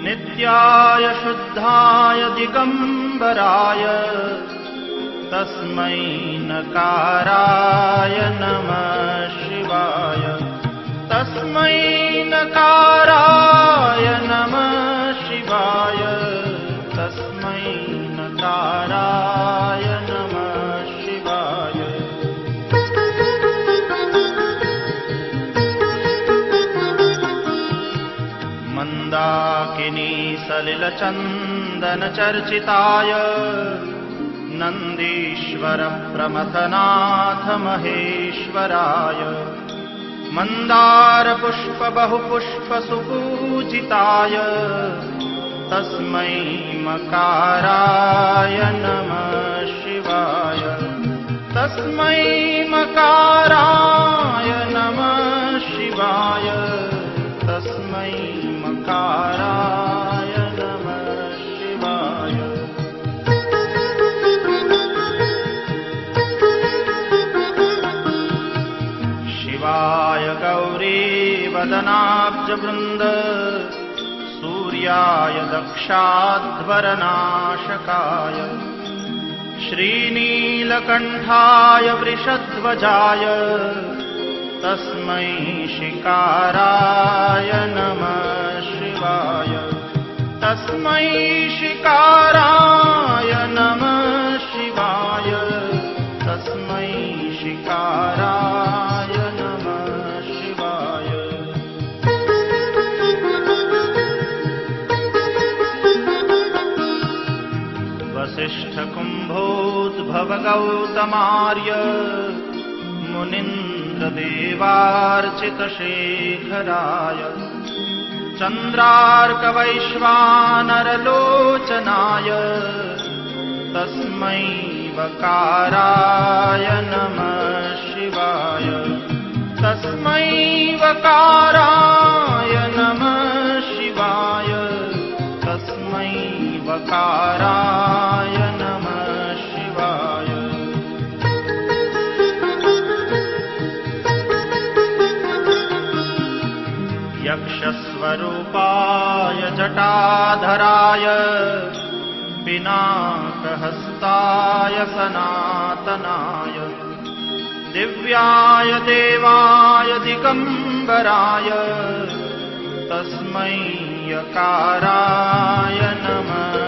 नित्याय शुद्धाय दिगंबराय तस्मै नकाराय नमः शिवाय तस्मै नकाराय नमः शिवाय तस्मै नकाराय नमः शिवाय। मंदाकिनी सलिलचंदन चर्चिताय नंदीश्वर प्रमथनाथ महेश्वराय मंदार पुष्प बहुपुष्प सुपूजिताय तस्मै मकाराय नमः शिवाय तस्मै मकाराय नमः शिवाय तस्मै मकाराय नमः शिवाय। शिवाय गौरी वदनाब्जवृन्द सूर्याय दक्षाध्वरनाशकाय श्रीनीलकण्ठाय वृषध्वजाय तस्मै शिकाराय नमः शिवाय तस्मै शिकाराय नमः शिवाय तस्मै शिकाराय नमः शिवाय। वसिष्ठकुम्भोद्भव गौतमार्य मुनीन्द्रदेवार्चितशेखराय चन्द्रार्कवैश्वानरलोचनाय तस्मै वकाराय नमः शिवाय तस्मै वकाराय नमः शिवाय तस्मै वकाराय नमः शिवाय। यक्षस्वरूपाय जटाधराय पिनाकहस्ताय सनातनाय दिव्याय देवाय दिगंबराय तस्मै यकाराय नमः